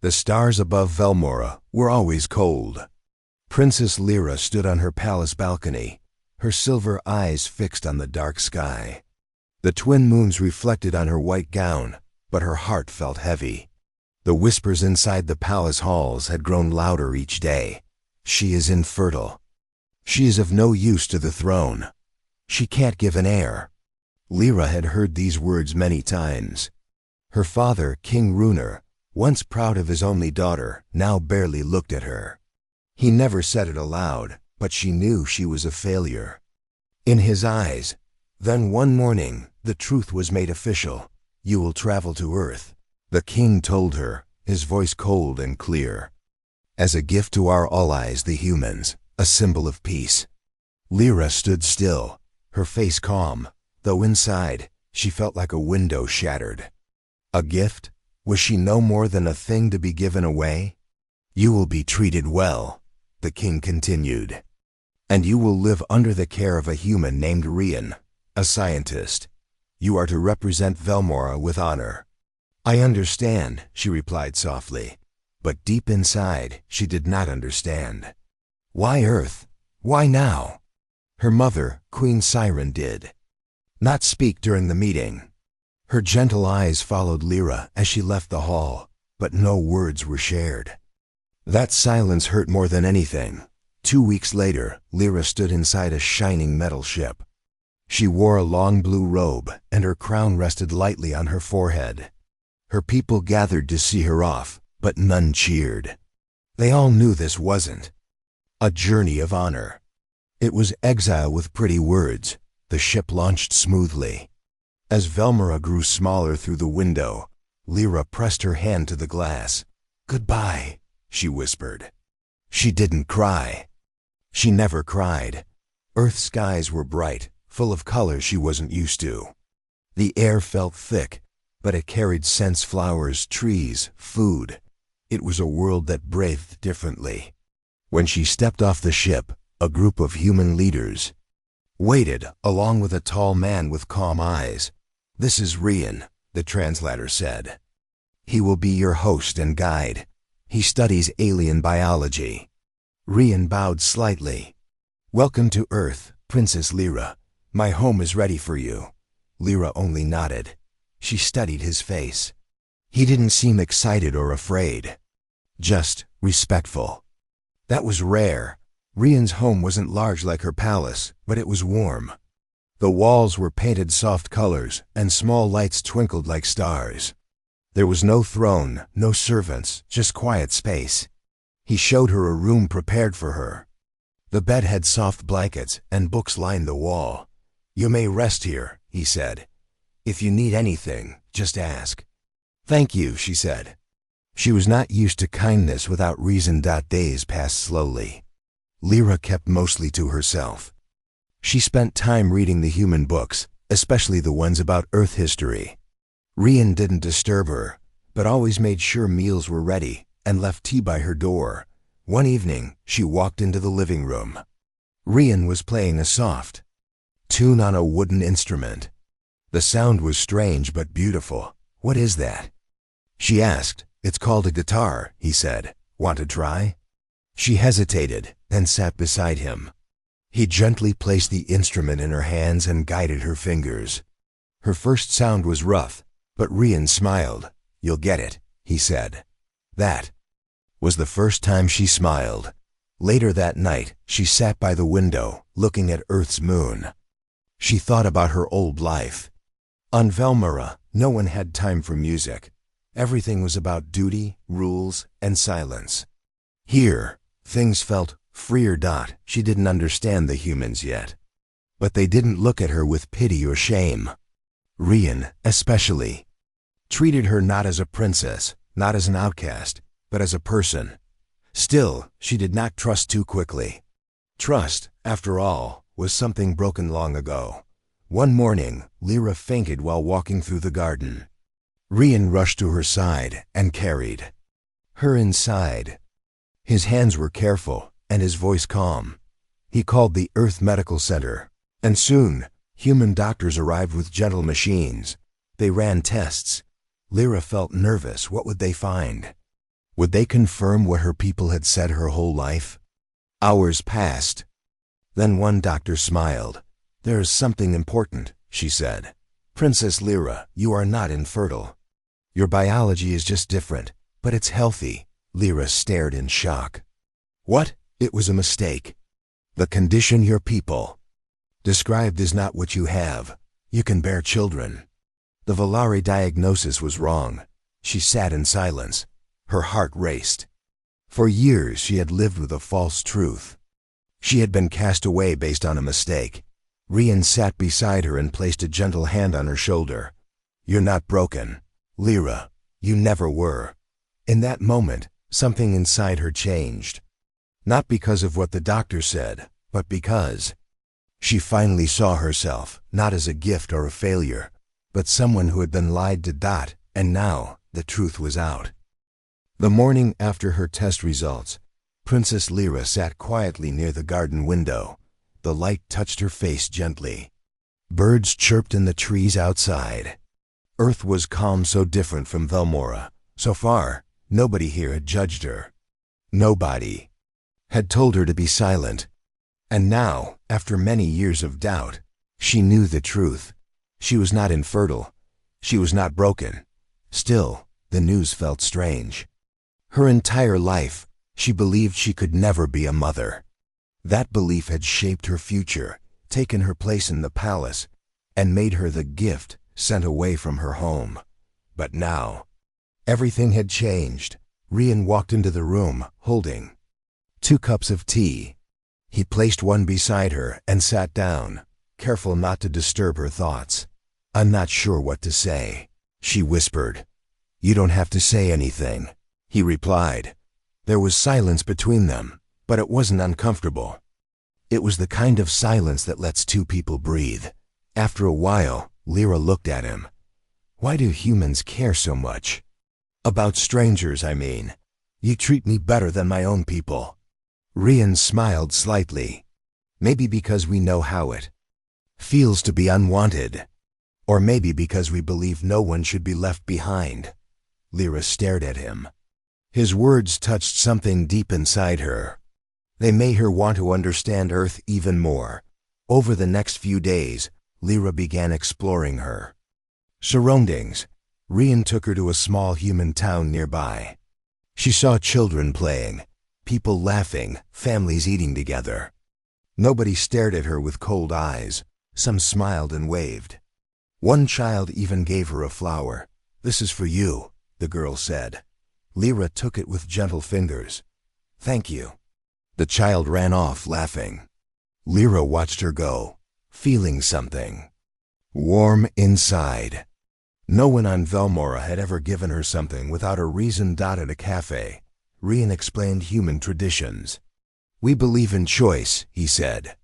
The stars above Velmora were always cold. Princess Lyra stood on her palace balcony, her silver eyes fixed on the dark sky. The twin moons reflected on her white gown, but her heart felt heavy. The whispers inside the palace halls had grown louder each day. She is infertile. She is of no use to the throne. She can't give an heir. Lyra had heard these words many times. Her father, King Runar, once proud of his only daughter, now barely looked at her. He never said it aloud, but she knew she was a failure. In his eyes. Then one morning, the truth was made official. You will travel to Earth, the king told her, his voice cold and clear. As a gift to our allies, the humans, a symbol of peace. Lyra stood still, her face calm, though inside, she felt like a window shattered. A gift? Was she no more than a thing to be given away? You will be treated well, the king continued. And you will live under the care of a human named Rian, a scientist. You are to represent Velmora with honor. I understand, she replied softly, but deep inside, she did not understand. Why Earth? Why now? Her mother, Queen Siren, did not speak during the meeting. Her gentle eyes followed Lyra as she left the hall, but no words were shared. That silence hurt more than anything. 2 weeks later, Lyra stood inside a shining metal ship. She wore a long blue robe, and her crown rested lightly on her forehead. Her people gathered to see her off, but none cheered. They all knew this wasn't a journey of honor. It was exile with pretty words. The ship launched smoothly. As Velmora grew smaller through the window, Lyra pressed her hand to the glass. Goodbye, she whispered. She didn't cry. She never cried. Earth's skies were bright, full of colors she wasn't used to. The air felt thick, but it carried scents, flowers, trees, food. It was a world that breathed differently. When she stepped off the ship, a group of human leaders waited, along with a tall man with calm eyes. This is Rian, the translator said. He will be your host and guide. He studies alien biology. Rian bowed slightly. Welcome to Earth, Princess Lyra. My home is ready for you. Lyra only nodded. She studied his face. He didn't seem excited or afraid. Just respectful. That was rare. Rian's home wasn't large like her palace, but it was warm. The walls were painted soft colors, and small lights twinkled like stars. There was no throne, no servants, just quiet space. He showed her a room prepared for her. The bed had soft blankets, and books lined the wall. You may rest here, he said. If you need anything, just ask. Thank you, she said. She was not used to kindness without reason. Days passed slowly. Lyra kept mostly to herself. She spent time reading the human books, especially the ones about Earth history. Rian didn't disturb her, but always made sure meals were ready and left tea by her door. One evening, she walked into the living room. Rian was playing a soft tune on a wooden instrument. The sound was strange but beautiful. What is that? She asked. It's called a guitar, he said. Want to try? She hesitated, then sat beside him. He gently placed the instrument in her hands and guided her fingers. Her first sound was rough, but Rian smiled. You'll get it, he said. That was the first time she smiled. Later that night, she sat by the window, looking at Earth's moon. She thought about her old life. On Velmora, no one had time for music. Everything was about duty, rules, and silence. Here, things felt freer. She didn't understand the humans yet. But they didn't look at her with pity or shame. Rian, especially, treated her not as a princess, not as an outcast, but as a person. Still, she did not trust too quickly. Trust, after all, was something broken long ago. One morning, Lyra fainted while walking through the garden. Rian rushed to her side and carried her inside. His hands were careful and his voice calm. He called the Earth Medical Center, and soon, human doctors arrived with gentle machines. They ran tests. Lyra felt nervous. What would they find? Would they confirm what her people had said her whole life? Hours passed. Then one doctor smiled. "There is something important," she said. "Princess Lyra, you are not infertile. Your biology is just different, but it's healthy." Lyra stared in shock. "What? It was a mistake. The condition your people described is not what you have. You can bear children." The Valari diagnosis was wrong. She sat in silence. Her heart raced. For years she had lived with a false truth. She had been cast away based on a mistake. Rian sat beside her and placed a gentle hand on her shoulder. "You're not broken, Lyra. You never were." In that moment, something inside her changed. Not because of what the doctor said, but because she finally saw herself, not as a gift or a failure, but someone who had been lied to. And now, the truth was out. The morning after her test results, Princess Lyra sat quietly near the garden window. The light touched her face gently. Birds chirped in the trees outside. Earth was calm, so different from Velmora. So far, nobody here had judged her. Nobody had told her to be silent. And now, after many years of doubt, she knew the truth. She was not infertile. She was not broken. Still, the news felt strange. Her entire life, she believed she could never be a mother. That belief had shaped her future, taken her place in the palace, and made her the gift sent away from her home. But now, everything had changed. Rian walked into the room, holding 2 cups of tea. He placed one beside her and sat down, careful not to disturb her thoughts. "I'm not sure what to say," she whispered. "You don't have to say anything," he replied. There was silence between them, but it wasn't uncomfortable. It was the kind of silence that lets 2 people breathe. After a while, Lyra looked at him. "Why do humans care so much? About strangers, I mean. You treat me better than my own people." Rian smiled slightly. "Maybe because we know how it feels to be unwanted. Or maybe because we believe no one should be left behind." Lyra stared at him. His words touched something deep inside her. They made her want to understand Earth even more. Over the next few days, Lyra began exploring her surroundings. Rian took her to a small human town nearby. She saw children playing, people laughing, families eating together. Nobody stared at her with cold eyes. Some smiled and waved. One child even gave her a flower. "This is for you," the girl said. Lyra took it with gentle fingers. "Thank you." The child ran off, laughing. Lyra watched her go, feeling something warm inside. No one on Velmora had ever given her something without a reason. At a cafe, Rian explained human traditions. "We believe in choice," he said.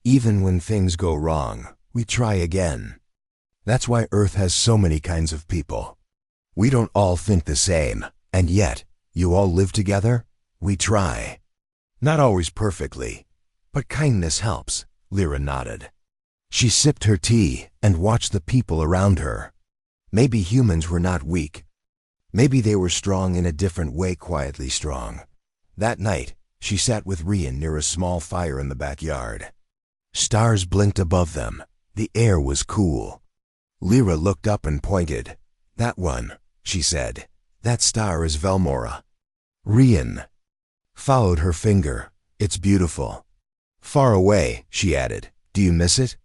"Even when things go wrong, we try again. That's why Earth has so many kinds of people. We don't all think the same, and yet, you all live together? We try. Not always perfectly, but kindness helps." Lyra nodded. She sipped her tea and watched the people around her. Maybe humans were not weak. Maybe they were strong in a different way, quietly strong. That night, she sat with Rian near a small fire in the backyard. Stars blinked above them. The air was cool. Lyra looked up and pointed. "That one," she said. "That star is Velmora." Rian followed her finger. "It's beautiful." "Far away," she added. "Do you miss it?"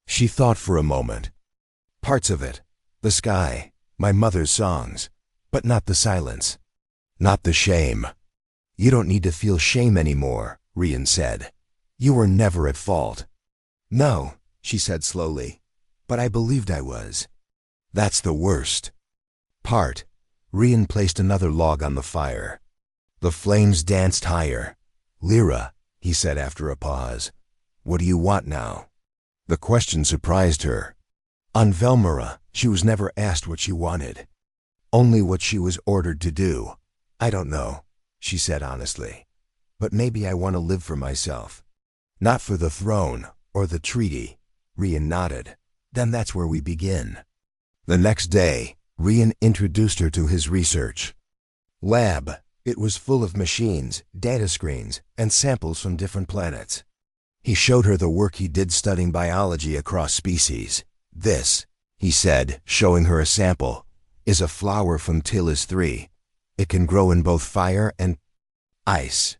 She thought for a moment. "Parts of it. The sky, my mother's songs, but not the silence. Not the shame." "You don't need to feel shame anymore," Rian said. "You were never at fault." "No," she said slowly, "but I believed I was." "That's the worst part." Rian placed another log on the fire. The flames danced higher. "Lyra," he said after a pause, "what do you want now?" The question surprised her. On Velmora, she was never asked what she wanted, only what she was ordered to do. "I don't know," she said honestly, "but maybe I want to live for myself. Not for the throne or the treaty." Rian nodded. "Then that's where we begin." The next day, Rian introduced her to his research lab. It was full of machines, data screens, and samples from different planets. He showed her the work he did studying biology across species. "This," he said, showing her a sample, "is a flower from Tillis 3. It can grow in both fire and ice."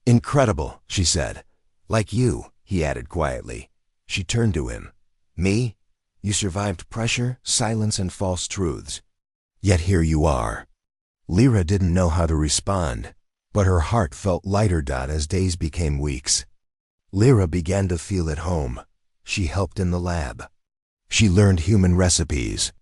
"Incredible," she said. "Like you," he added quietly. She turned to him. "Me? You survived pressure, silence, and false truths. Yet here you are." Lyra didn't know how to respond, but her heart felt lighter as days became weeks. Lyra began to feel at home. She helped in the lab. She learned human recipes.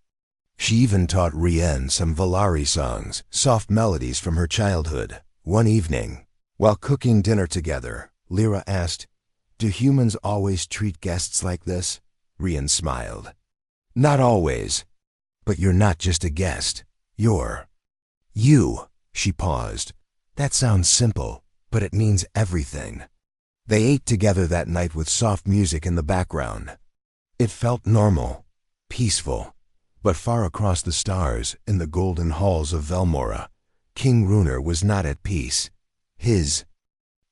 She even taught Rien some Valari songs, soft melodies from her childhood. One evening, while cooking dinner together, Lyra asked, "Do humans always treat guests like this?" Rien smiled. "Not always. But you're not just a guest. You're you." She paused. "That sounds simple, but it means everything." They ate together that night with soft music in the background. It felt normal, peaceful. But far across the stars, in the golden halls of Velmora, King Runar was not at peace. His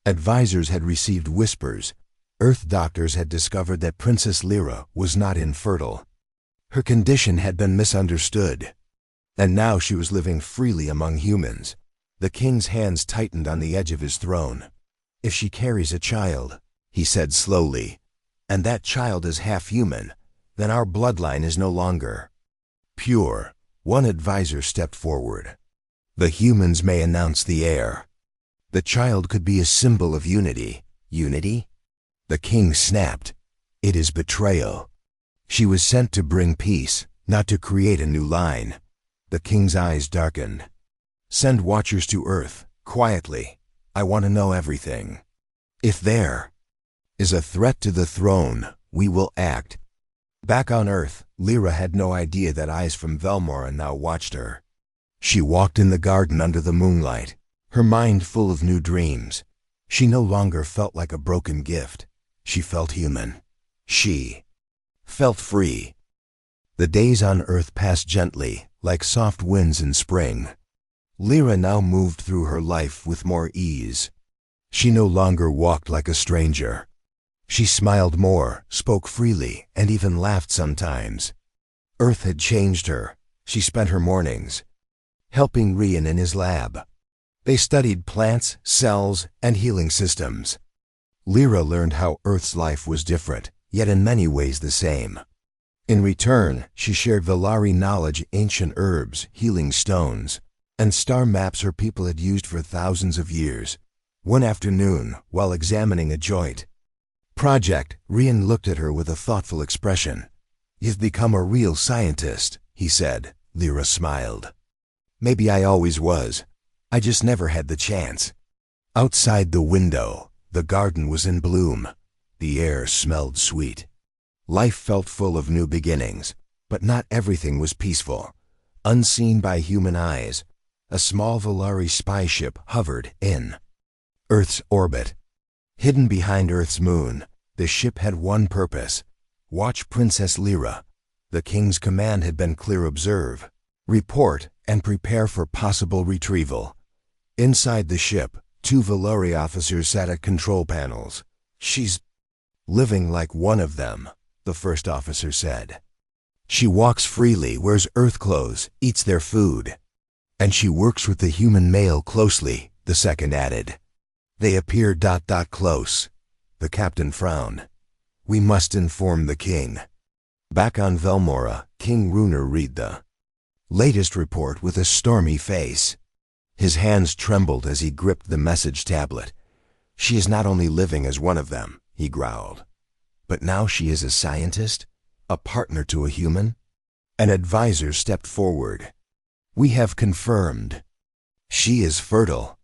advisors had received whispers. Earth doctors had discovered that Princess Lyra was not infertile. Her condition had been misunderstood. And now she was living freely among humans. The king's hands tightened on the edge of his throne. "If she carries a child," he said slowly, "and that child is half human, then our bloodline is no longer pure." One advisor stepped forward. "The humans may announce the heir. The child could be a symbol of unity." "Unity?" The king snapped. "It is betrayal. She was sent to bring peace, not to create a new line." The king's eyes darkened. "Send watchers to Earth, quietly. I want to know everything. If there is a threat to the throne, we will act." Back on Earth, Lyra had no idea that eyes from Velmora now watched her. She walked in the garden under the moonlight, her mind full of new dreams. She no longer felt like a broken gift. She felt human. She felt free. The days on Earth passed gently, like soft winds in spring. Lyra now moved through her life with more ease. She no longer walked like a stranger. She smiled more, spoke freely, and even laughed sometimes. Earth had changed her. She spent her mornings helping Rien in his lab. They studied plants, cells, and healing systems. Lyra learned how Earth's life was different, yet in many ways the same. In return, she shared Valari knowledge, ancient herbs, healing stones, and star maps her people had used for thousands of years. One afternoon, while examining a joint project, Rien looked at her with a thoughtful expression. "You've become a real scientist," he said. Lyra smiled. "Maybe I always was. I just never had the chance." Outside the window, the garden was in bloom. The air smelled sweet. Life felt full of new beginnings, but not everything was peaceful. Unseen by human eyes, a small Valari spy ship hovered in Earth's orbit. Hidden behind Earth's moon, the ship had one purpose: watch Princess Lyra. The king's command had been clear: observe, report, and prepare for possible retrieval. Inside the ship, two Valari officers sat at control panels. "She's living like one of them," the first officer said. "She walks freely, wears Earth clothes, eats their food. And she works with the human male closely," the second added. "They appear close." The captain frowned. "We must inform the king." Back on Velmora, King Runar read the latest report with a stormy face. His hands trembled as he gripped the message tablet. "She is not only living as one of them," he growled, "but now she is a scientist, a partner to a human." An advisor stepped forward. "We have confirmed. She is fertile.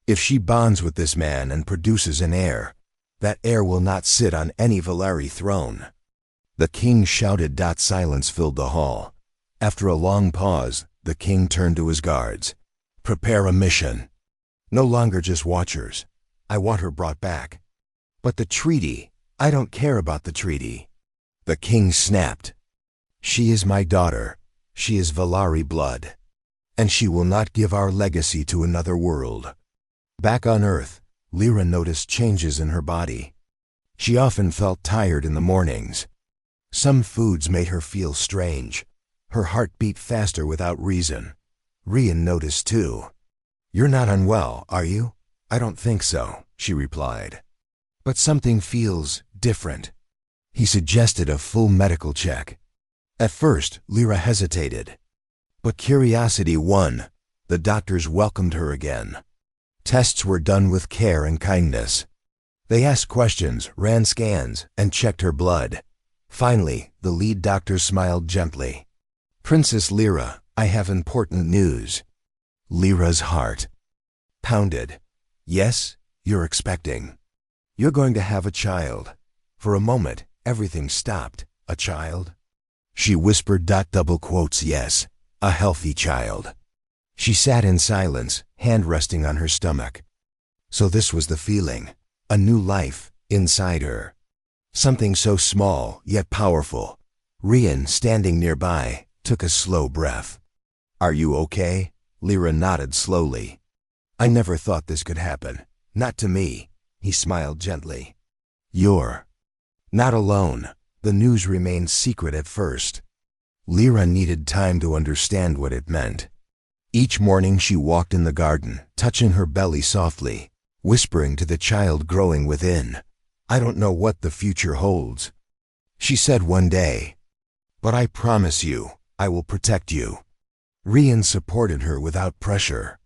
If she bonds with this man and produces an heir, that heir will not sit on any Valari throne." The king shouted. Silence filled the hall. After a long pause, the king turned to his guards. "Prepare a mission. No longer just watchers. I want her brought back." "But the treaty, I don't care about the treaty." The king snapped. "She is my daughter. She is Valari blood. and she will not give our legacy to another world. Back on Earth, Lyra noticed changes in her body. She often felt tired in the mornings. Some foods made her feel strange. Her heart beat faster without reason. Rian noticed too. "You're not unwell, are you?" "I don't think so," she replied. "But something feels different." He suggested a full medical check. At first, Lyra hesitated. But curiosity won. The doctors welcomed her again. Tests were done with care and kindness. They asked questions, ran scans, and checked her blood. Finally, the lead doctor smiled gently. "Princess Lyra, I have important news." Lyra's heart pounded. "Yes, you're expecting. You're going to have a child." For a moment, everything stopped. "A child?" She whispered, double quotes, "Yes, a healthy child." She sat in silence, hand resting on her stomach. So this was the feeling, a new life inside her. Something so small, yet powerful. Rian, standing nearby, took a slow breath. "Are you okay?" Lyra nodded slowly. "I never thought this could happen. Not to me." He smiled gently. "You're not alone." The news remained secret at first. Lyra needed time to understand what it meant. Each morning she walked in the garden, touching her belly softly, whispering to the child growing within, "I don't know what the future holds." She said one day, "But I promise you, I will protect you." Rian supported her without pressure.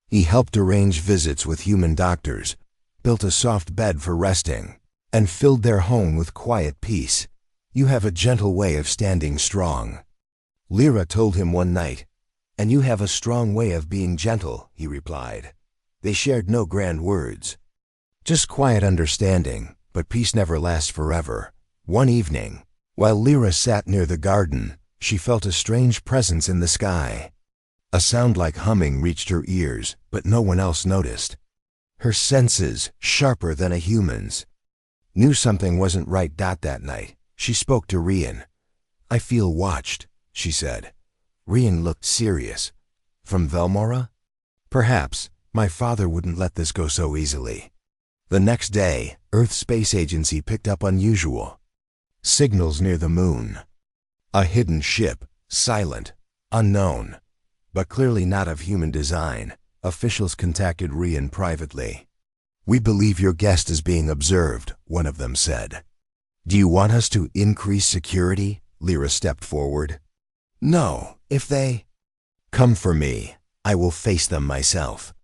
He helped arrange visits with human doctors, built a soft bed for resting, and filled their home with quiet peace. "You have a gentle way of standing strong," Lyra told him one night. "And you have a strong way of being gentle," he replied. They shared no grand words, just quiet understanding, but peace never lasts forever. One evening, while Lyra sat near the garden, she felt a strange presence in the sky. A sound like humming reached her ears, but no one else noticed. Her senses, sharper than a human's, knew something wasn't right. That night, she spoke to Rian. "I feel watched," she said. Rian looked serious. "From Velmora?" "Perhaps. My father wouldn't let this go so easily." The next day, Earth Space Agency picked up unusual signals near the moon. A hidden ship, silent, unknown, but clearly not of human design. Officials contacted Rian privately. "We believe your guest is being observed," one of them said. "Do you want us to increase security?" Lyra stepped forward. "No, if they come for me, I will face them myself."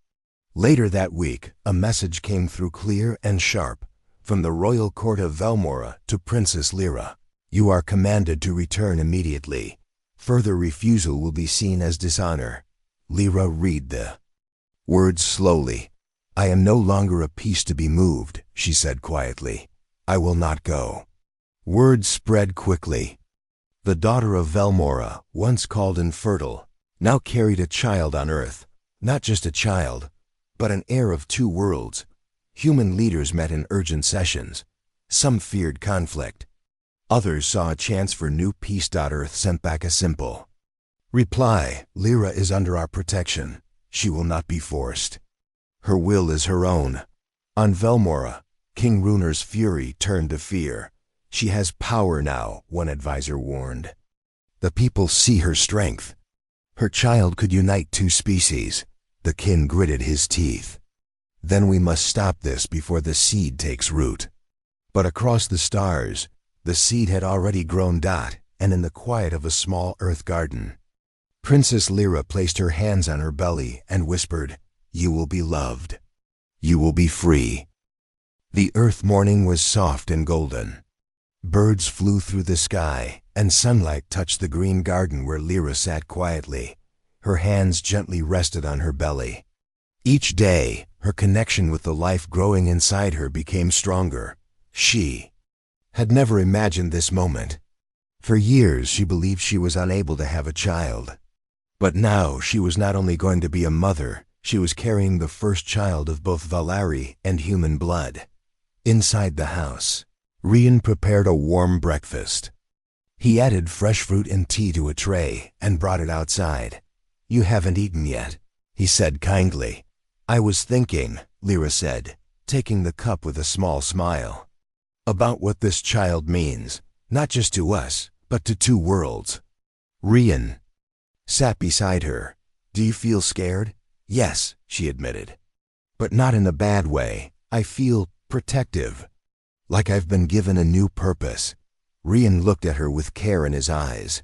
Later that week, a message came through clear and sharp, from the royal court of Velmora to Princess Lyra. "You are commanded to return immediately. Further refusal will be seen as dishonor." Lyra read the words slowly. "I am no longer a piece to be moved," she said quietly. "I will not go." Word spread quickly. The daughter of Velmora, once called Infertile, now carried a child on Earth. Not just a child, but an heir of two worlds. Human leaders met in urgent sessions. Some feared conflict. Others saw a chance for new peace. Earth sent back a simple reply: "Lyra is under our protection. She will not be forced. Her will is her own." On Velmora, King Runer's fury turned to fear. "She has power now," one advisor warned. "The people see her strength. Her child could unite two species." The king gritted his teeth. "Then we must stop this before the seed takes root." But across the stars, the seed had already grown. And in the quiet of a small earth garden, Princess Lyra placed her hands on her belly and whispered, "You will be loved. You will be free." The earth morning was soft and golden. Birds flew through the sky, and sunlight touched the green garden where Lyra sat quietly. Her hands gently rested on her belly. Each day, her connection with the life growing inside her became stronger. She had never imagined this moment. For years, she believed she was unable to have a child. But now, she was not only going to be a mother, she was carrying the first child of both Valari and human blood. Inside the house, Rian prepared a warm breakfast. He added fresh fruit and tea to a tray and brought it outside. You haven't eaten yet, he said kindly. I was thinking, Lyra said, taking the cup with a small smile, about what this child means, not just to us, but to two worlds. Rian sat beside her. Do you feel scared? Yes, she admitted. But not in a bad way. I feel protective, like I've been given a new purpose. Rian looked at her with care in his eyes.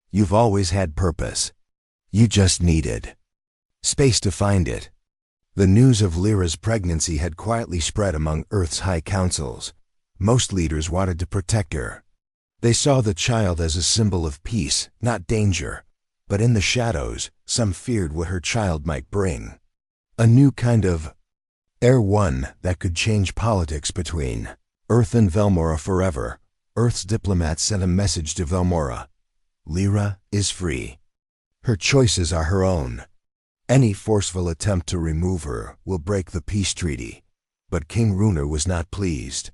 You've always had purpose. You just needed space to find it. The news of Lyra's pregnancy had quietly spread among Earth's high councils. Most leaders wanted to protect her. They saw the child as a symbol of peace, not danger. But in the shadows, some feared what her child might bring. A new kind of Heir One that could change politics between Earth and Velmora forever. Earth's diplomats sent a message to Velmora. Lyra is free. Her choices are her own. Any forceful attempt to remove her will break the peace treaty. But King Runar was not pleased.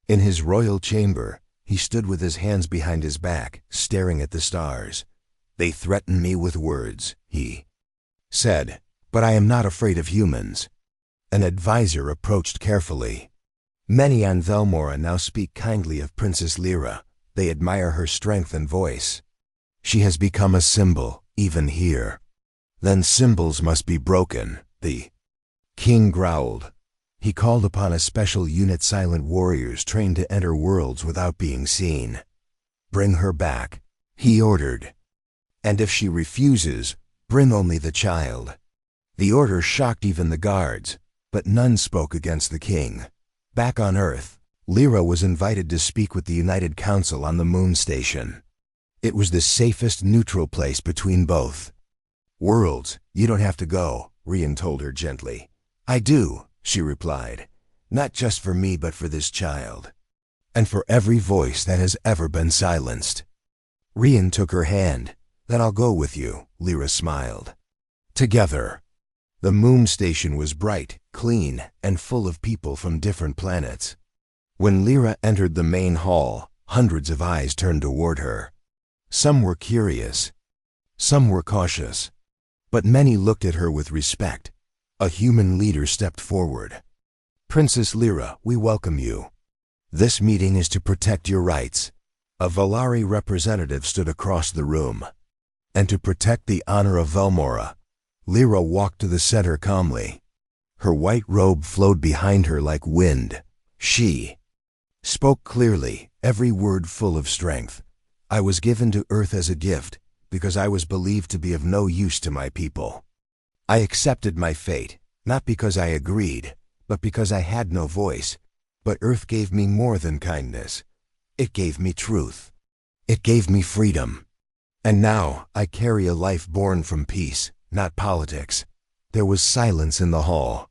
In his royal chamber, he stood with his hands behind his back, staring at the stars. They threaten me with words, he said, but I am not afraid of humans. An advisor approached carefully. Many on Velmora now speak kindly of Princess Lyra. They admire her strength and voice. She has become a symbol, even here. Then symbols must be broken, the king growled. He called upon a special unit silent warriors trained to enter worlds without being seen. Bring her back, he ordered. And if she refuses, bring only the child. The order shocked even the guards, but none spoke against the king. Back on Earth, Lyra was invited to speak with the United Council on the moon station. It was the safest neutral place between both worlds. You don't have to go, Rian told her gently. I do, she replied. Not just for me, but for this child. And for every voice that has ever been silenced. Rian took her hand. Then I'll go with you, Lyra smiled. Together. The moon station was bright, clean, and full of people from different planets. When Lyra entered the main hall, hundreds of eyes turned toward her. Some were curious. Some were cautious. But many looked at her with respect. A human leader stepped forward. Princess Lyra, we welcome you. This meeting is to protect your rights. A Valari representative stood across the room. And to protect the honor of Velmora, Lyra walked to the center calmly. Her white robe flowed behind her like wind. She spoke clearly, every word full of strength. I was given to Earth as a gift, because I was believed to be of no use to my people. I accepted my fate, not because I agreed, but because I had no voice. But Earth gave me more than kindness. It gave me truth. It gave me freedom. And now I carry a life born from peace, not politics. There was silence in the hall.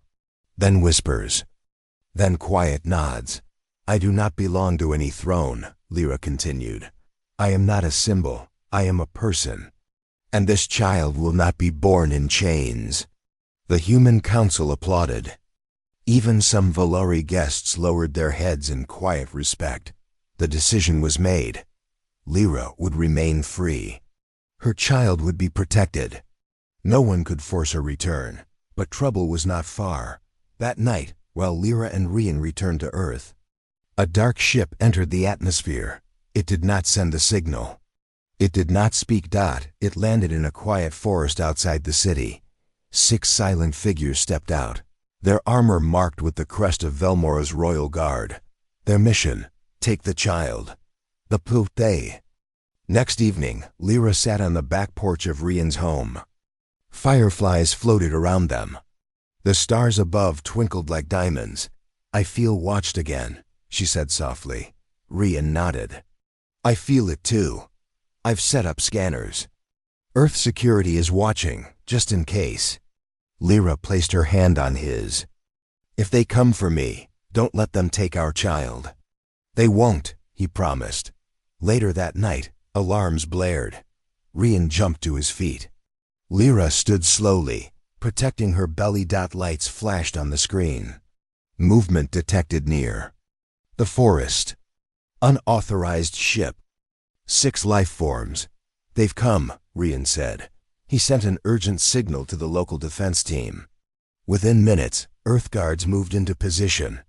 Then whispers. Then quiet nods. I do not belong to any throne, Lyra continued. I am not a symbol. I am a person. And this child will not be born in chains. The human council applauded. Even some Valari guests lowered their heads in quiet respect. The decision was made. Lyra would remain free. Her child would be protected. No one could force her return, but trouble was not far. That night, while Lyra and Rian returned to Earth, a dark ship entered the atmosphere. It did not send a signal. It did not speak. It landed in a quiet forest outside the city. 6 silent figures stepped out, their armor marked with the crest of Velmora's royal guard. Their mission, take the child. The Pute. Next evening, Lyra sat on the back porch of Rian's home. Fireflies floated around them. The stars above twinkled like diamonds. I feel watched again, she said softly. Rian nodded. I feel it too. I've set up scanners. Earth security is watching, just in case. Lyra placed her hand on his. If they come for me, don't let them take our child. They won't, he promised. Later that night, alarms blared. Rian jumped to his feet. Lyra stood slowly, protecting her belly. Lights flashed on the screen. Movement detected near. The forest. Unauthorized ship. 6 life forms. They've come, Rian said. He sent an urgent signal to the local defense team. Within minutes, Earth Guards moved into position,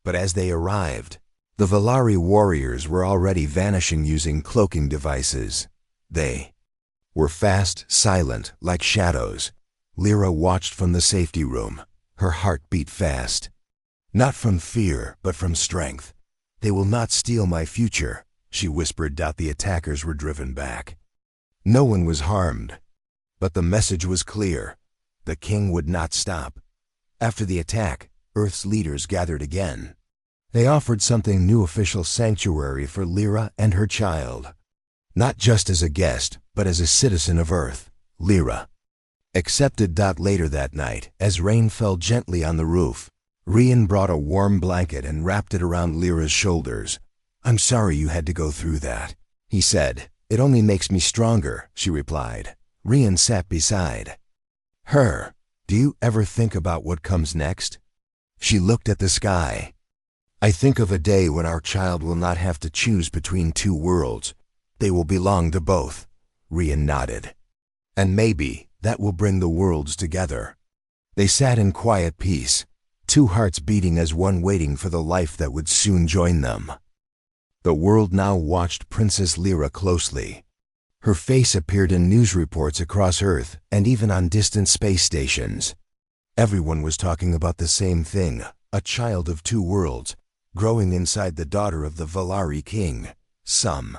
but as they arrived, the Valari warriors were already vanishing using cloaking devices. They were fast, silent, like shadows. Lyra watched from the safety room. Her heart beat fast. Not from fear, but from strength. "They will not steal my future," she whispered. The attackers were driven back. No one was harmed, but the message was clear. The king would not stop. After the attack, Earth's leaders gathered again. They offered something new: official sanctuary for Lyra and her child. Not just as a guest, but as a citizen of Earth. Lyra accepted. Later that night, as rain fell gently on the roof, Rian brought a warm blanket and wrapped it around Lyra's shoulders. "I'm sorry you had to go through that," he said. "It only makes me stronger," she replied. Rian sat beside her. "Do you ever think about what comes next?" She looked at the sky. "I think of a day when our child will not have to choose between two worlds. They will belong to both." Rian nodded. "And maybe that will bring the worlds together." They sat in quiet peace, two hearts beating as one, waiting for the life that would soon join them. The world now watched Princess Lyra closely. Her face appeared in news reports across Earth and even on distant space stations. Everyone was talking about the same thing: a child of two worlds, growing inside the daughter of the Valari king. Some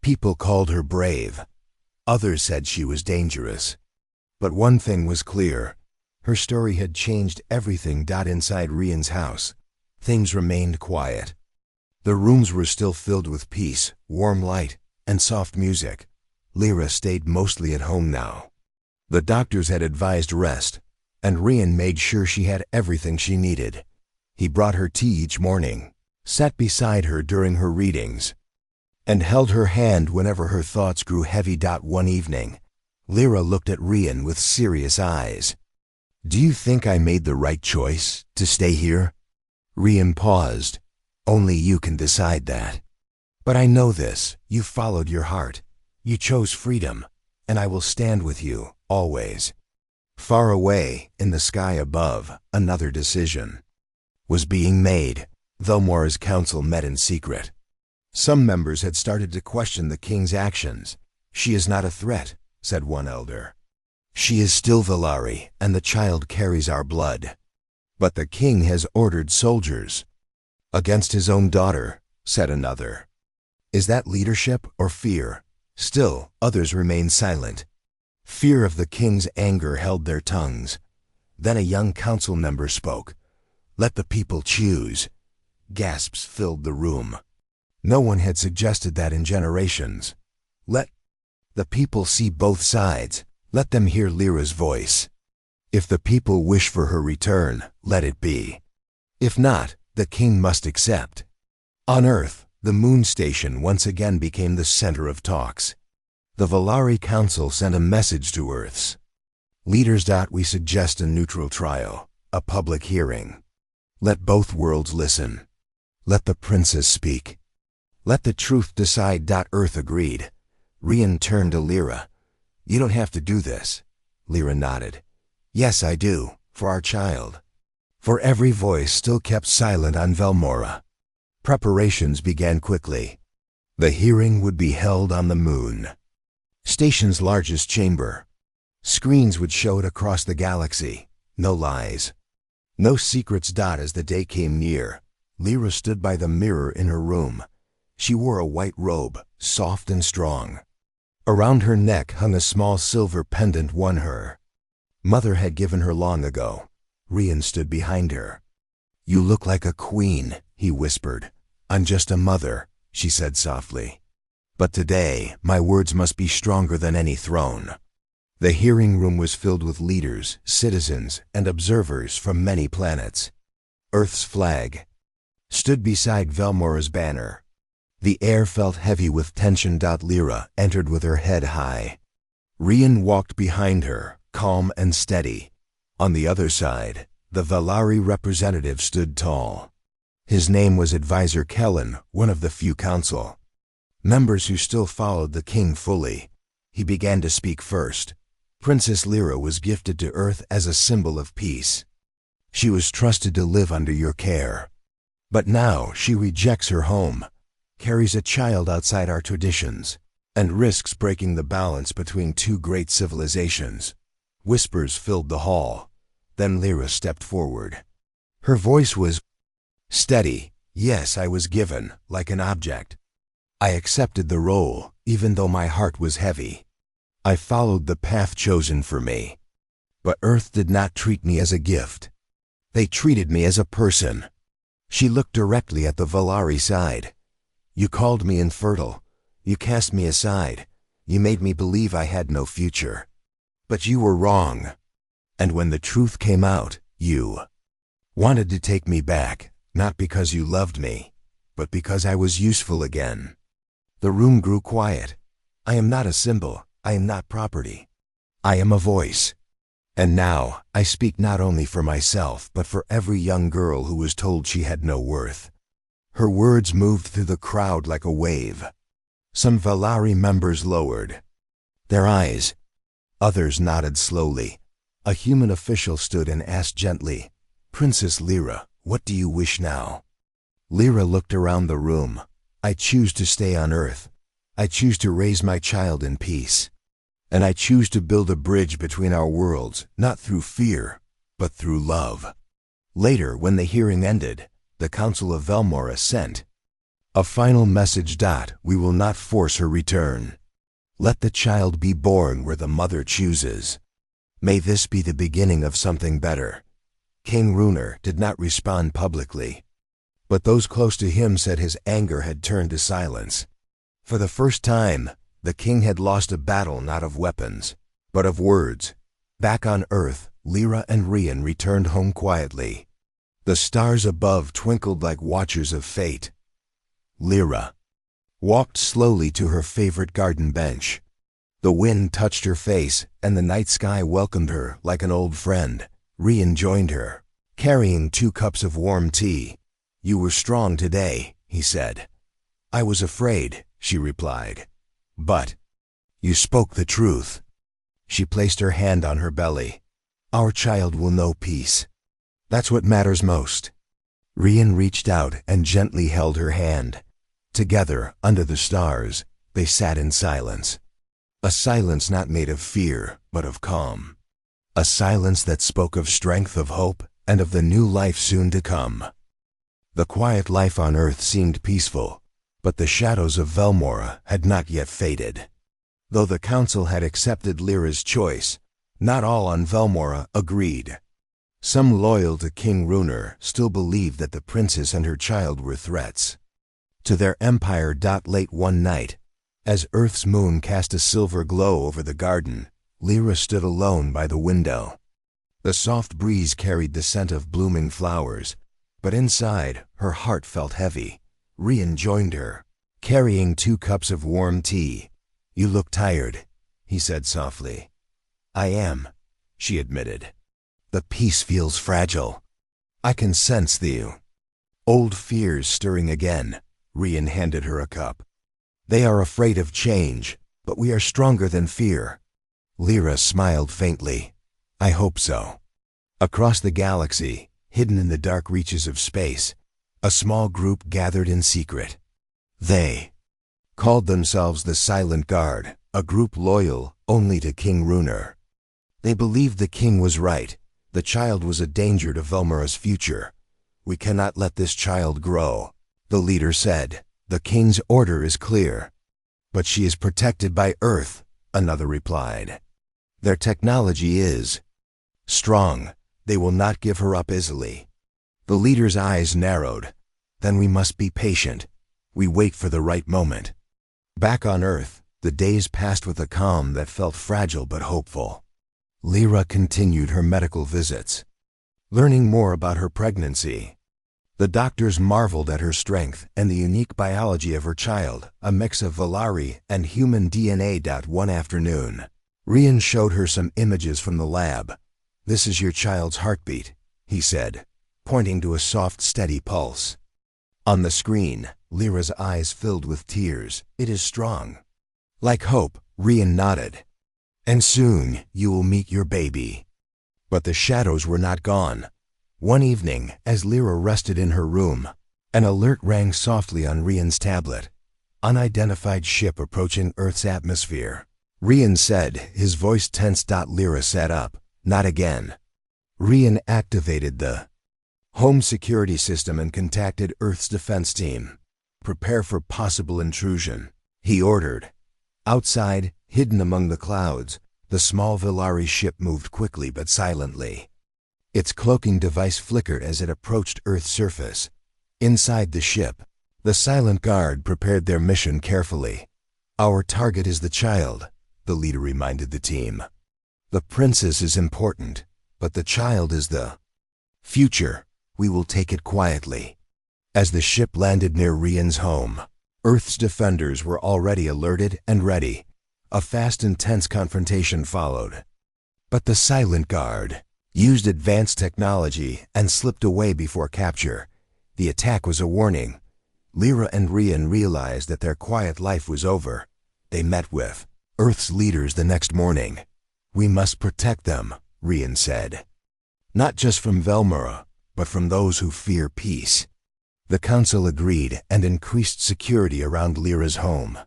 people called her brave. Others said she was dangerous. But one thing was clear: her story had changed everything. Inside Rian's house, things remained quiet. The rooms were still filled with peace, warm light, and soft music. Lyra stayed mostly at home now. The doctors had advised rest, and Rian made sure she had everything she needed. He brought her tea each morning, sat beside her during her readings, and held her hand whenever her thoughts grew heavy. One evening, Lyra looked at Rian with serious eyes. "Do you think I made the right choice to stay here?" Rian paused. "Only you can decide that. But I know this: you followed your heart. You chose freedom, and I will stand with you, always." Far away, in the sky above, another decision was being made. Velmora's council met in secret. Some members had started to question the king's actions. "She is not a threat," said one elder. "She is still Valari, and the child carries our blood." "But the king has ordered soldiers." "Against his own daughter," said another. "Is that leadership or fear?" Still, others remained silent. Fear of the king's anger held their tongues. Then a young council member spoke. "Let the people choose." Gasps filled the room. No one had suggested that in generations. Let the people see both sides. Let them hear Lyra's voice. If the people wish for her return, let it be. If not, the king must accept. On Earth, the moon station once again became the center of talks. The Valari Council sent a message to Earth's leaders. "We suggest a neutral trial, a public hearing. Let both worlds listen. Let the princess speak. Let the truth decide." Earth agreed. Rian turned to Lyra. "You don't have to do this." Lyra nodded. "Yes, I do, for our child." For every voice still kept silent on Velmora. Preparations began quickly. The hearing would be held on the moon station's largest chamber. Screens would show it across the galaxy. No lies, no secrets. As the day came near, Lyra stood by the mirror in her room. She wore a white robe, soft and strong. Around her neck hung a small silver pendant one her mother had given her long ago. Rian stood behind her. "You look like a queen," he whispered. "I'm just a mother," she said softly. "But today, my words must be stronger than any throne." The hearing room was filled with leaders, citizens, and observers from many planets. Earth's flag stood beside Velmora's banner. The air felt heavy with tension. Lyra entered with her head high. Rian walked behind her, calm and steady. On the other side, the Valari representative stood tall. His name was Advisor Kellen, one of the few council members who still followed the king fully. He began to speak first. Princess Lyra was gifted to Earth as a symbol of peace. She was trusted to live under your care. But now she rejects her home, carries a child outside our traditions, and risks breaking the balance between two great civilizations. Whispers filled the hall. Then Lyra stepped forward. Her voice was steady. Yes, I was given, like an object. I accepted the role, even though my heart was heavy. I followed the path chosen for me. But Earth did not treat me as a gift. They treated me as a person. She looked directly at the Valari side. You called me infertile. You cast me aside. You made me believe I had no future. But you were wrong. And when the truth came out, you wanted to take me back, not because you loved me, but because I was useful again. The room grew quiet. I am not a symbol. I am not property. I am a voice. And now, I speak not only for myself, but for every young girl who was told she had no worth. Her words moved through the crowd like a wave. Some Valari members lowered their eyes. Others nodded slowly. A human official stood and asked gently, Princess Lyra, what do you wish now? Lyra looked around the room. I choose to stay on Earth. I choose to raise my child in peace. And I choose to build a bridge between our worlds, not through fear, but through love. Later, when the hearing ended, the Council of Velmora sent a final message. We will not force her return. Let the child be born where the mother chooses. May this be the beginning of something better. King Runar did not respond publicly, but those close to him said his anger had turned to silence. For the first time, the king had lost a battle not of weapons, but of words. Back on Earth, Lyra and Rian returned home quietly. The stars above twinkled like watchers of fate. Lyra walked slowly to her favorite garden bench. The wind touched her face, and the night sky welcomed her like an old friend. Rian joined her, carrying 2 cups of warm tea. You were strong today, he said. I was afraid, she replied. But you spoke the truth. She placed her hand on her belly. Our child will know peace. That's what matters most. Rian reached out and gently held her hand. Together, under the stars, they sat in silence. A silence not made of fear, but of calm. A silence that spoke of strength, of hope, and of the new life soon to come. The quiet life on Earth seemed peaceful, but the shadows of Velmora had not yet faded. Though the council had accepted Lyra's choice, not all on Velmora agreed. Some loyal to King Runar still believed that the princess and her child were threats to their empire. Late one night, as Earth's moon cast a silver glow over the garden, Lyra stood alone by the window. The soft breeze carried the scent of blooming flowers, but inside, her heart felt heavy. Rian joined her, carrying 2 cups of warm tea. You look tired, he said softly. I am, she admitted. The peace feels fragile. I can sense you. Old fears stirring again. Rian handed her a cup. They are afraid of change, but we are stronger than fear. Lyra smiled faintly. I hope so. Across the galaxy, hidden in the dark reaches of space, a small group gathered in secret. They called themselves the Silent Guard, a group loyal only to King Runar. They believed the king was right. The child was a danger to Velmora's future. We cannot let this child grow, the leader said. The king's order is clear. But she is protected by Earth, another replied. Their technology is strong. They will not give her up easily. The leader's eyes narrowed. Then we must be patient. We wait for the right moment. Back on Earth, the days passed with a calm that felt fragile but hopeful. Lyra continued her medical visits, learning more about her pregnancy. The doctors marveled at her strength and the unique biology of her child, a mix of Valari and human DNA. One afternoon, Rian showed her some images from the lab. This is your child's heartbeat, he said, pointing to a soft, steady pulse. On the screen, Lyra's eyes filled with tears. It is strong. Like hope, Rian nodded. And soon you will meet your baby." But the shadows were not gone. One evening, as Lyra rested in her room, an alert rang softly on Rian's tablet. "Unidentified ship approaching Earth's atmosphere." Rian said, his voice tense. Lyra sat up. "Not again." Rian activated the home security system and contacted Earth's defense team. "Prepare for possible intrusion," he ordered. Outside, hidden among the clouds, the small Villari ship moved quickly but silently. Its cloaking device flickered as it approached Earth's surface. Inside the ship, the silent guard prepared their mission carefully. "Our target is the child," the leader reminded the team. "The princess is important, but the child is the future. We will take it quietly." As the ship landed near Rian's home, Earth's defenders were already alerted and ready. A fast, intense confrontation followed. But the silent guard used advanced technology and slipped away before capture. The attack was a warning. Lyra and Rian realized that their quiet life was over. They met with Earth's leaders the next morning. "We must protect them," Rian said. "Not just from Velmora, but from those who fear peace." The council agreed and increased security around Lyra's home.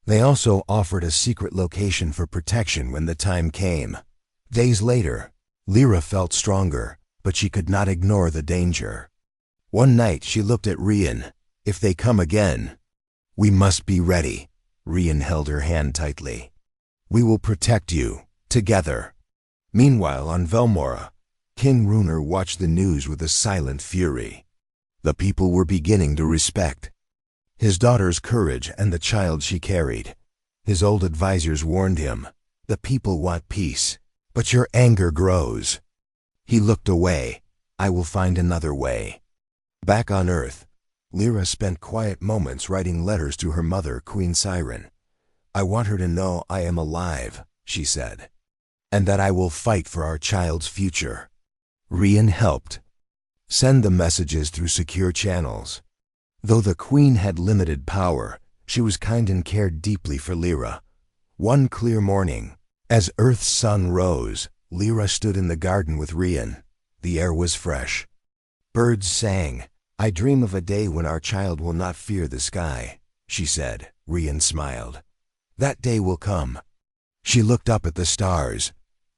They also offered a secret location for protection when the time came. Days later, Lyra felt stronger, but she could not ignore the danger. One night she looked at Rian. "If they come again, we must be ready." Rian held her hand tightly. "We will protect you, together." Meanwhile, on Velmora, King Runer watched the news with a silent fury. The people were beginning to respect his daughter's courage and the child she carried. His old advisors warned him, "The people want peace, but your anger grows." He looked away. "I will find another way." Back on Earth, Lyra spent quiet moments writing letters to her mother, Queen Siren. "I want her to know I am alive," she said, "and that I will fight for our child's future." Rian helped send the messages through secure channels. Though the Queen had limited power, she was kind and cared deeply for Lyra. One clear morning, as Earth's sun rose, Lyra stood in the garden with Rian. The air was fresh. Birds sang. "I dream of a day when our child will not fear the sky," she said. Rian smiled. "That day will come." She looked up at the stars.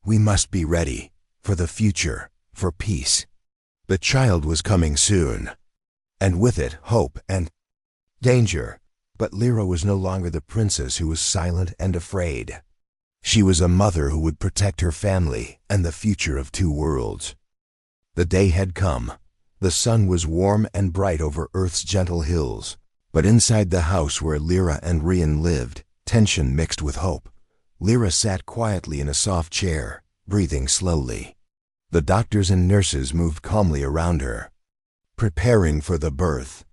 "We must be ready, for the future, for peace." The child was coming soon, and with it hope and danger. But Lyra was no longer the princess who was silent and afraid. She was a mother who would protect her family and the future of two worlds. The day had come. The sun was warm and bright over Earth's gentle hills. But inside the house where Lyra and Rian lived, tension mixed with hope. Lyra sat quietly in a soft chair, breathing slowly. The doctors and nurses moved calmly around her, preparing for the birth.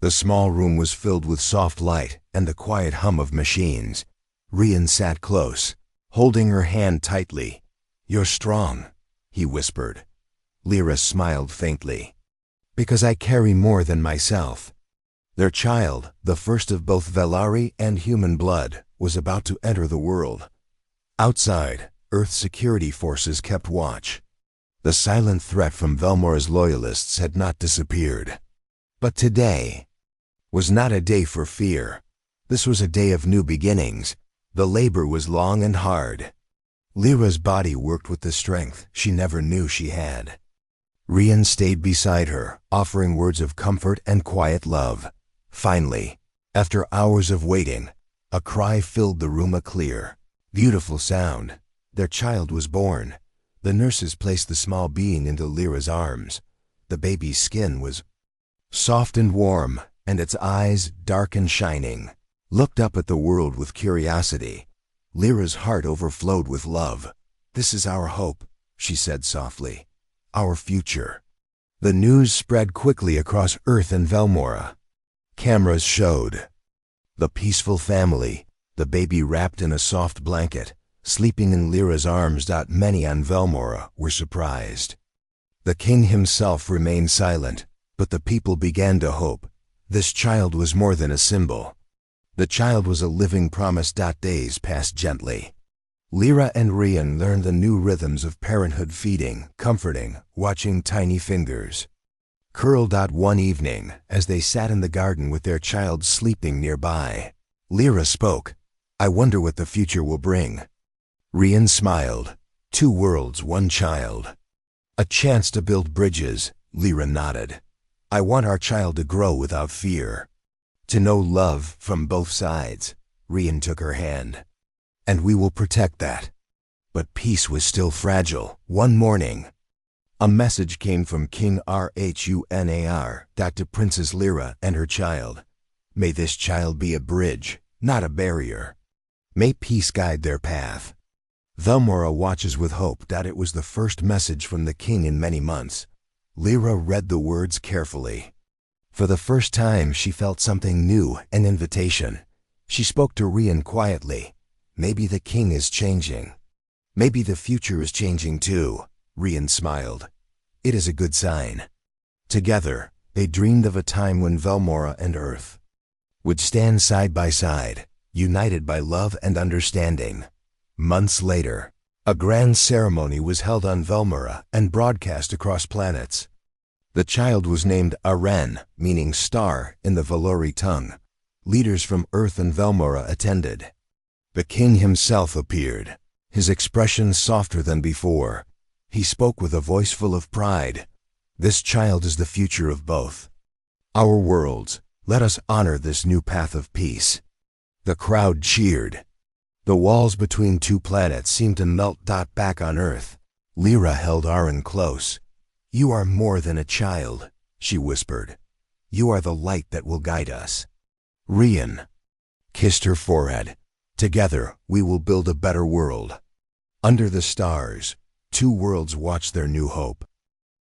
The small room was filled with soft light and the quiet hum of machines. Rian sat close, holding her hand tightly. "You're strong," he whispered. Lyra smiled faintly. "Because I carry more than myself." Their child, the first of both Villari and human blood, was about to enter the world. Outside, Earth's security forces kept watch. The silent threat from Velmora's loyalists had not disappeared. But today was not a day for fear. This was a day of new beginnings. The labor was long and hard. Lyra's body worked with the strength she never knew she had. Rian stayed beside her, offering words of comfort and quiet love. Finally, after hours of waiting, a cry filled the room, a clear, beautiful sound. Their child was born. The nurses placed the small being into Lyra's arms. The baby's skin was soft and warm, and its eyes, dark and shining, looked up at the world with curiosity. Lyra's heart overflowed with love. "This is our hope," she said softly. "Our future." The news spread quickly across Earth and Velmora. Cameras showed the peaceful family, the baby wrapped in a soft blanket, sleeping in Lyra's arms. Many on Velmora were surprised. The king himself remained silent, but the people began to hope. This child was more than a symbol. The child was a living promise. Days passed gently. Lyra and Rian learned the new rhythms of parenthood, feeding, comforting, watching tiny fingers. Curled out one evening, as they sat in the garden with their child sleeping nearby, Lyra spoke, "I wonder what the future will bring." Rian smiled. 2 worlds, 1 child. A chance to build bridges, Lyra nodded. "I want our child to grow without fear. To know love from both sides." Rian took her hand. "And we will protect that." But peace was still fragile. One morning, a message came from King Rhunar to Princess Lyra and her child. May this child be a bridge, not a barrier. May peace guide their path. Velmora watches with hope. It was the first message from the king in many months. Lyra read the words carefully. For the first time, she felt something new, an invitation. She spoke to Rian quietly. "Maybe the king is changing. Maybe the future is changing too." Rian smiled. "It is a good sign." Together, they dreamed of a time when Velmora and Earth would stand side by side, united by love and understanding. Months later, a grand ceremony was held on Velmora and broadcast across planets. The child was named Aren, meaning star in the Valori tongue. Leaders from Earth and Velmora attended. The king himself appeared, his expression softer than before. He spoke with a voice full of pride. "This child is the future of both our worlds. Let us honor this new path of peace." The crowd cheered. The walls between 2 planets seemed to melt. Back on Earth, Lyra held Aren close. "You are more than a child," she whispered. "You are the light that will guide us." Rian kissed her forehead. "Together, we will build a better world." Under the stars, 2 worlds watched their new hope.